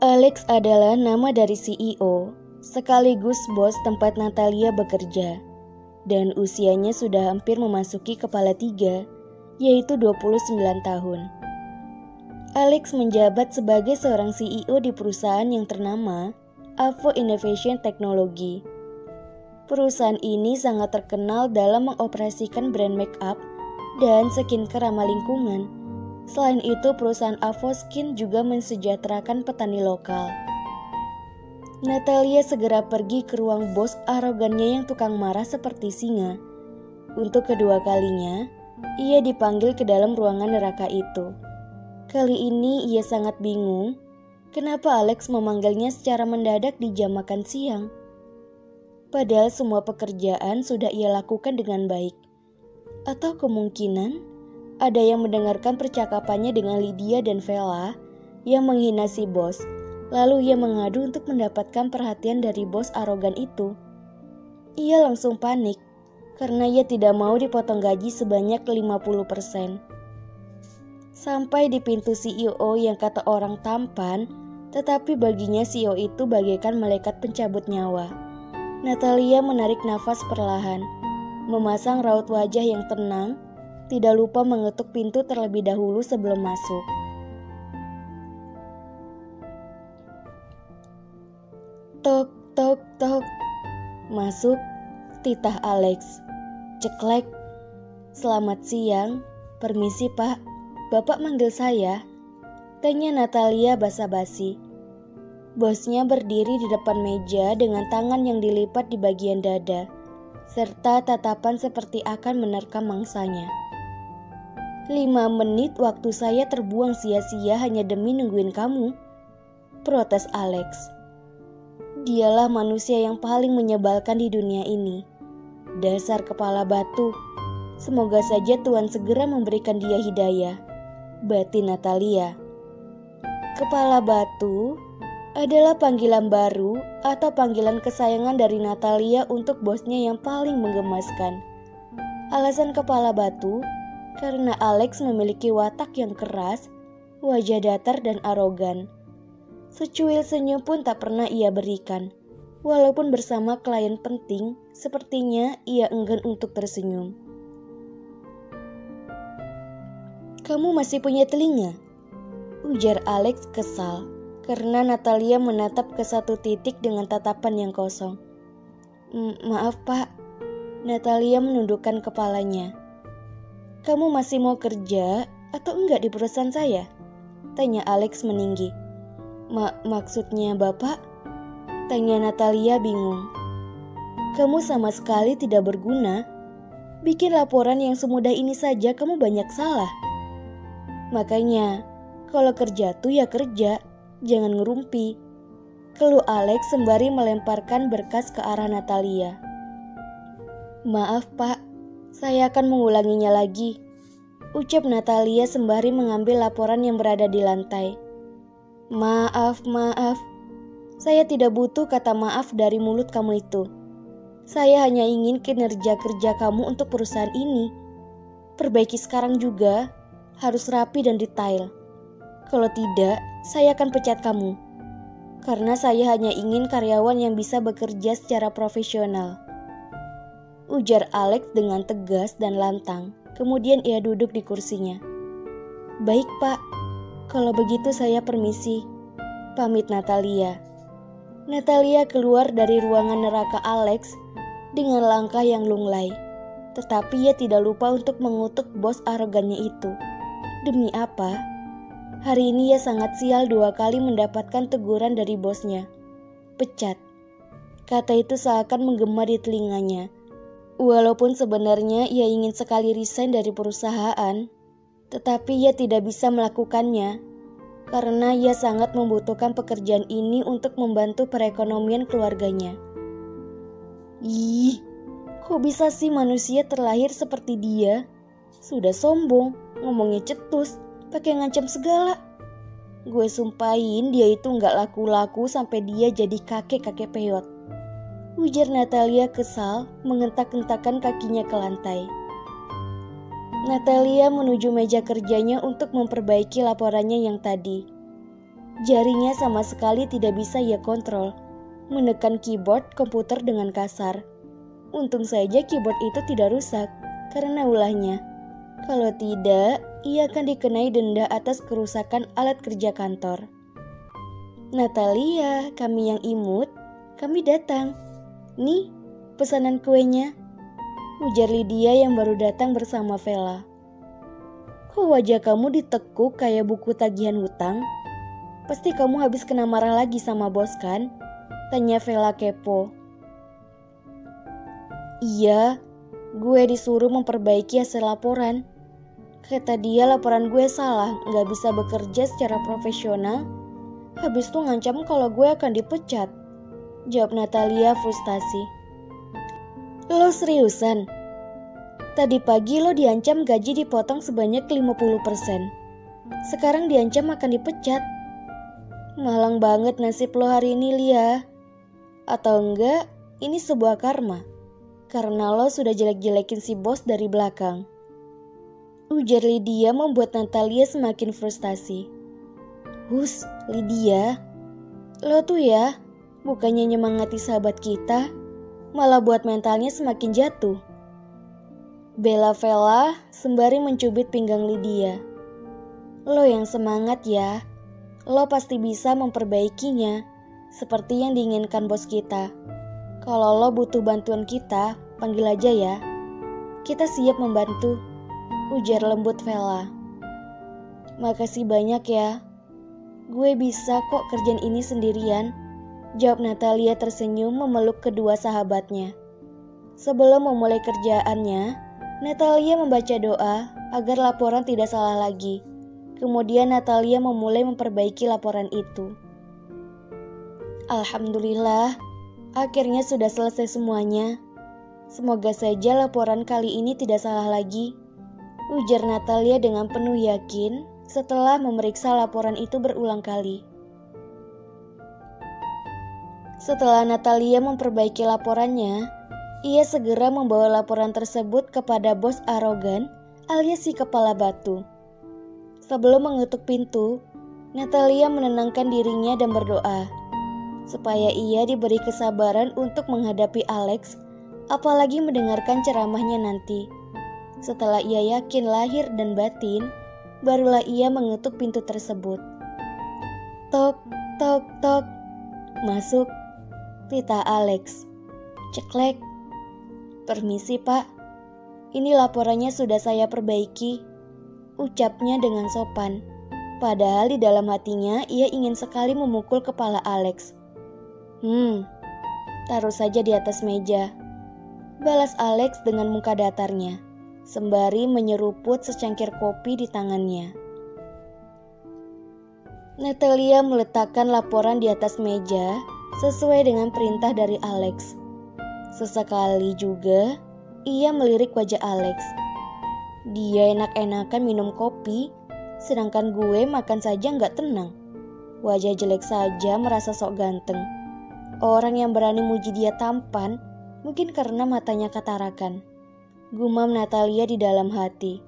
Alex adalah nama dari CEO, sekaligus bos tempat Natalia bekerja. Dan usianya sudah hampir memasuki kepala 3, yaitu 29 tahun. Alex menjabat sebagai seorang CEO di perusahaan yang ternama Avo Innovation Technology. Perusahaan ini sangat terkenal dalam mengoperasikan brand make up dan skincare ramah lingkungan. Selain itu, perusahaan Avo Skin juga mensejahterakan petani lokal. Natalia segera pergi ke ruang bos arogannya yang tukang marah seperti singa. Untuk kedua kalinya, ia dipanggil ke dalam ruangan neraka itu. Kali ini ia sangat bingung, kenapa Alex memanggilnya secara mendadak di jam makan siang. Padahal semua pekerjaan sudah ia lakukan dengan baik. Atau kemungkinan ada yang mendengarkan percakapannya dengan Lydia dan Vela yang menghina si bos. Lalu ia mengadu untuk mendapatkan perhatian dari bos arogan itu. Ia langsung panik karena ia tidak mau dipotong gaji sebanyak 50%. Sampai di pintu CEO yang kata orang tampan, tetapi baginya CEO itu bagaikan malaikat pencabut nyawa. Natalia menarik nafas perlahan, memasang raut wajah yang tenang, tidak lupa mengetuk pintu terlebih dahulu sebelum masuk. Tok, tok, tok. Masuk, titah Alex. Ceklek. Selamat siang. Permisi pak, bapak manggil saya. Tanya Natalia basa-basi. Bosnya berdiri di depan meja dengan tangan yang dilipat di bagian dada, serta tatapan seperti akan menerkam mangsanya. 5 menit waktu saya terbuang sia-sia hanya demi nungguin kamu, protes Alex. Dialah manusia yang paling menyebalkan di dunia ini. Dasar kepala batu. Semoga saja Tuhan segera memberikan dia hidayah, batin Natalia. Kepala batu adalah panggilan baru atau panggilan kesayangan dari Natalia untuk bosnya yang paling menggemaskan. Alasan kepala batu karena Alex memiliki watak yang keras, wajah datar dan arogan. Secuil senyum pun tak pernah ia berikan. Walaupun bersama klien penting, sepertinya ia enggan untuk tersenyum. Kamu masih punya telinga? Ujar Alex kesal, karena Natalia menatap ke satu titik dengan tatapan yang kosong. Maaf pak, Natalia menundukkan kepalanya. Kamu masih mau kerja atau enggak di perusahaan saya? Tanya Alex meninggi. Maksudnya bapak? Tanya Natalia bingung. Kamu sama sekali tidak berguna. Bikin laporan yang semudah ini saja kamu banyak salah. Makanya, kalau kerja tuh ya kerja, jangan ngerumpi. Keluh Alex sembari melemparkan berkas ke arah Natalia. Maaf pak, saya akan mengulanginya lagi, ucap Natalia sembari mengambil laporan yang berada di lantai. Maaf, saya tidak butuh kata maaf dari mulut kamu itu. Saya hanya ingin kinerja kerja kamu untuk perusahaan ini. Perbaiki sekarang juga, harus rapi dan detail. Kalau tidak, saya akan pecat kamu. Karena saya hanya ingin karyawan yang bisa bekerja secara profesional. Ujar Alex dengan tegas dan lantang. Kemudian ia duduk di kursinya. Baik pak, kalau begitu saya permisi, pamit Natalia. Natalia keluar dari ruangan neraka Alex dengan langkah yang lunglai. Tetapi ia tidak lupa untuk mengutuk bos arogannya itu. Demi apa? Hari ini ia sangat sial 2 kali mendapatkan teguran dari bosnya. Pecat. Kata itu seakan menggema di telinganya. Walaupun sebenarnya ia ingin sekali resign dari perusahaan, tetapi ia tidak bisa melakukannya karena ia sangat membutuhkan pekerjaan ini untuk membantu perekonomian keluarganya. Ih, kok bisa sih manusia terlahir seperti dia? Sudah sombong, ngomongnya cetus, pakai ngancam segala. Gue sumpahin dia itu gak laku-laku sampai dia jadi kakek-kakek peot. Ujar Natalia kesal mengentak-entakan kakinya ke lantai. Natalia menuju meja kerjanya untuk memperbaiki laporannya yang tadi. Jarinya sama sekali tidak bisa ia kontrol, menekan keyboard komputer dengan kasar. Untung saja keyboard itu tidak rusak karena ulahnya. Kalau tidak, ia akan dikenai denda atas kerusakan alat kerja kantor. Natalia, kami yang imut, kami datang. Nih, pesanan kuenya, ujar Lydia yang baru datang bersama Vela. Kok wajah kamu ditekuk kayak buku tagihan hutang? Pasti kamu habis kena marah lagi sama bos kan? Tanya Vela kepo. Iya, gue disuruh memperbaiki hasil laporan. Kata dia laporan gue salah, gak bisa bekerja secara profesional. Habis itu ngancam kalau gue akan dipecat. Jawab Natalia frustasi. Lo seriusan? Tadi pagi lo diancam gaji dipotong sebanyak 50%. Sekarang diancam akan dipecat. Malang banget nasib lo hari ini, Lia. Atau enggak, ini sebuah karma. Karena lo sudah jelek-jelekin si bos dari belakang. Ujar Lydia membuat Natalia semakin frustasi. Hus, Lydia. Lo tuh ya, bukannya nyemangati sahabat kita, malah buat mentalnya semakin jatuh. Bela Vela sembari mencubit pinggang Lydia. Lo yang semangat ya. Lo pasti bisa memperbaikinya, seperti yang diinginkan bos kita. Kalau lo butuh bantuan kita, panggil aja ya. Kita siap membantu, ujar lembut Vela. Makasih banyak ya. Gue bisa kok kerjaan ini sendirian, jawab Natalia tersenyum memeluk kedua sahabatnya. Sebelum memulai kerjaannya, Natalia membaca doa agar laporan tidak salah lagi. Kemudian Natalia memulai memperbaiki laporan itu. Alhamdulillah, akhirnya sudah selesai semuanya. Semoga saja laporan kali ini tidak salah lagi, ujar Natalia dengan penuh yakin setelah memeriksa laporan itu berulang kali. Setelah Natalia memperbaiki laporannya, ia segera membawa laporan tersebut kepada bos arogan alias si kepala batu. Sebelum mengetuk pintu, Natalia menenangkan dirinya dan berdoa supaya ia diberi kesabaran untuk menghadapi Alex, apalagi mendengarkan ceramahnya nanti. Setelah ia yakin lahir dan batin, barulah ia mengetuk pintu tersebut. Tok, tok, tok. Masuk, titah Alex. Ceklek. Permisi pak, ini laporannya sudah saya perbaiki, ucapnya dengan sopan. Padahal di dalam hatinya ia ingin sekali memukul kepala Alex. Taruh saja di atas meja, balas Alex dengan muka datarnya, sembari menyeruput secangkir kopi di tangannya. Natalia meletakkan laporan di atas meja sesuai dengan perintah dari Alex. Sesekali juga ia melirik wajah Alex. Dia enak-enakan minum kopi, sedangkan gue makan saja gak tenang. Wajah jelek saja merasa sok ganteng. Orang yang berani muji dia tampan, mungkin karena matanya katarakan. Gumam Natalia di dalam hati.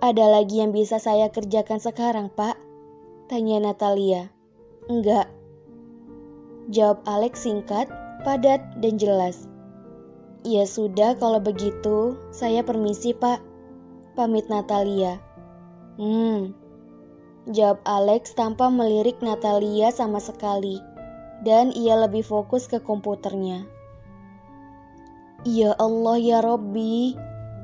Ada lagi yang bisa saya kerjakan sekarang, Pak? Tanya Natalia. Enggak. Jawab Alex singkat, padat, dan jelas. Ya sudah kalau begitu, saya permisi pak, pamit Natalia. Jawab Alex tanpa melirik Natalia sama sekali, dan ia lebih fokus ke komputernya. Ya Allah ya Robbi,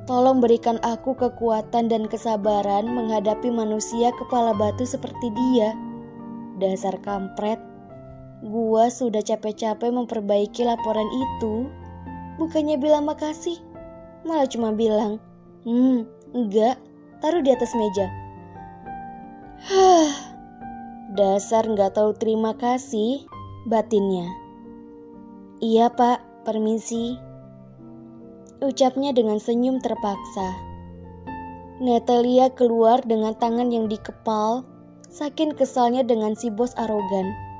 tolong berikan aku kekuatan dan kesabaran menghadapi manusia kepala batu seperti dia. Dasar kampret, gua sudah capek-capek memperbaiki laporan itu. Bukannya bilang makasih, malah cuma bilang, enggak, taruh di atas meja. Dasar nggak tahu terima kasih, batinnya. Iya pak, permisi, ucapnya dengan senyum terpaksa. Natalia keluar dengan tangan yang dikepal, saking kesalnya dengan si bos arogan.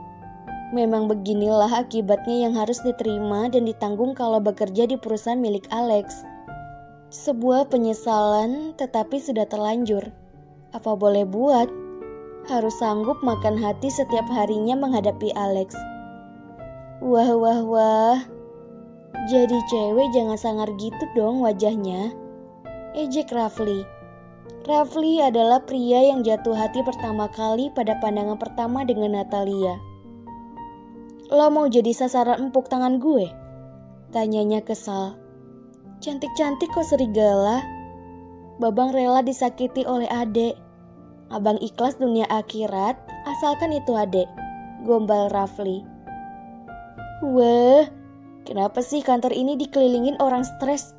Memang beginilah akibatnya yang harus diterima dan ditanggung kalau bekerja di perusahaan milik Alex. Sebuah penyesalan tetapi sudah terlanjur. Apa boleh buat? harus sanggup makan hati setiap harinya menghadapi Alex. Wah wah wah, jadi cewek jangan sangar gitu dong wajahnya, ejek Rafli. Rafli adalah pria yang jatuh hati pertama kali pada pandangan pertama dengan Natalia. Lo mau jadi sasaran empuk tangan gue? Tanyanya kesal. Cantik-cantik kok serigala. Babang rela disakiti oleh adek. Abang ikhlas dunia akhirat, asalkan itu adek, gombal Rafli. Wah, kenapa sih kantor ini dikelilingin orang stres?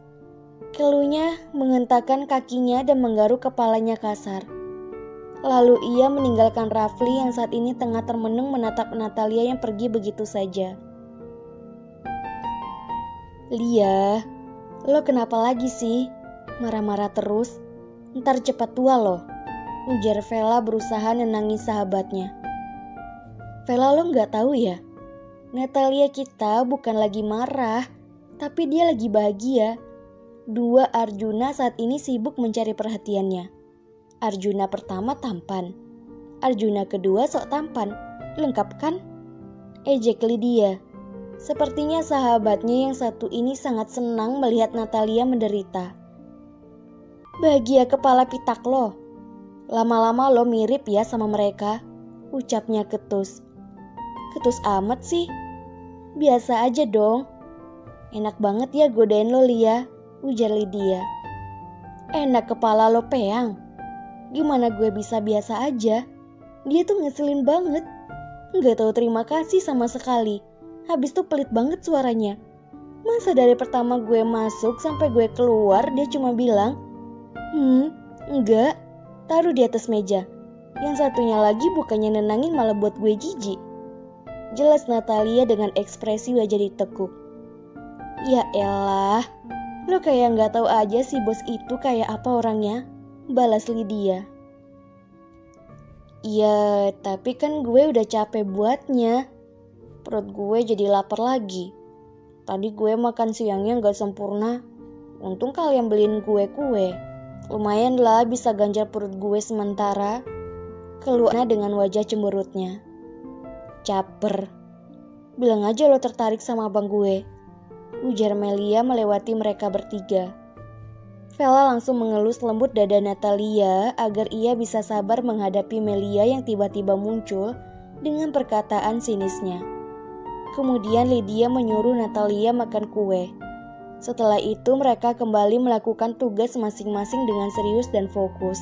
Keluhnya mengentakkan kakinya dan menggaruk kepalanya kasar. Lalu ia meninggalkan Rafli yang saat ini tengah termenung menatap Natalia yang pergi begitu saja. Lia, lo kenapa lagi sih? Marah-marah terus? Ntar cepat tua loh, ujar Vela berusaha nenangin sahabatnya. Vela, lo gak tahu ya? Natalia kita bukan lagi marah, tapi dia lagi bahagia. Dua Arjuna saat ini sibuk mencari perhatiannya. Arjuna pertama tampan, Arjuna kedua sok tampan. Lengkap kan? Ejek Lydia. Sepertinya sahabatnya yang satu ini sangat senang melihat Natalia menderita. Bahagia kepala pitak lo. Lama-lama lo mirip ya sama mereka, ucapnya ketus. Ketus amat sih. Biasa aja dong. Enak banget ya godain lo, Lia, ujar Lydia. Enak kepala lo peang. Gimana gue bisa biasa aja? Dia tuh ngeselin banget. Gak tahu terima kasih sama sekali. Habis tuh pelit banget suaranya. Masa dari pertama gue masuk sampai gue keluar dia cuma bilang, enggak, taruh di atas meja. Yang satunya lagi bukannya nenangin malah buat gue jijik. Jelas Natalia dengan ekspresi wajah ditekuk. Ya elah, lo kayak gak tahu aja si bos itu kayak apa orangnya, balas Lydia. Iya, tapi kan gue udah capek buatnya. Perut gue jadi lapar lagi. Tadi gue makan siangnya gak sempurna. Untung kalian beliin gue kue. Lumayan lah bisa ganjal perut gue sementara. Keluarnya dengan wajah cemberutnya. Caper. Bilang aja lo tertarik sama abang gue, ujar Melia melewati mereka bertiga. Vela langsung mengelus lembut dada Natalia agar ia bisa sabar menghadapi Melia yang tiba-tiba muncul dengan perkataan sinisnya. Kemudian Lydia menyuruh Natalia makan kue. Setelah itu mereka kembali melakukan tugas masing-masing dengan serius dan fokus.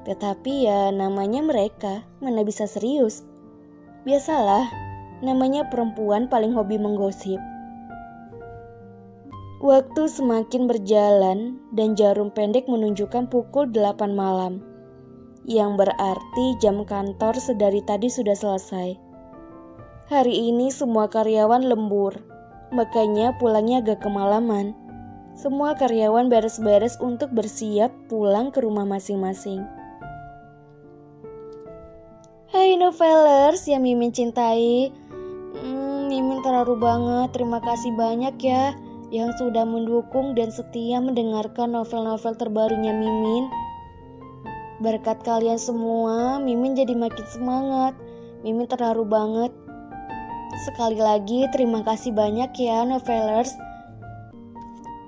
Tetapi ya namanya mereka, mana bisa serius. Biasalah, namanya perempuan paling hobi menggosip. Waktu semakin berjalan dan jarum pendek menunjukkan pukul 8 malam. Yang berarti jam kantor sedari tadi sudah selesai. Hari ini semua karyawan lembur, makanya pulangnya agak kemalaman. Semua karyawan beres-beres untuk bersiap pulang ke rumah masing-masing. Hai novelers yang Mimin cintai. Mimin terharu banget, terima kasih banyak ya yang sudah mendukung dan setia mendengarkan novel-novel terbarunya Mimin. Berkat kalian semua, Mimin jadi makin semangat. Mimin terharu banget. Sekali lagi terima kasih banyak ya novelers.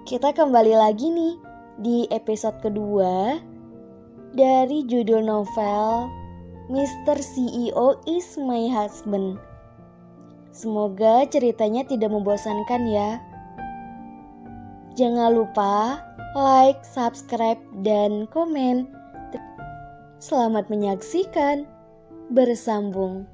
Kita kembali lagi nih di episode kedua dari judul novel Mr. CEO is My Husband. Semoga ceritanya tidak membosankan ya. Jangan lupa like, subscribe, dan komen. Selamat menyaksikan. Bersambung.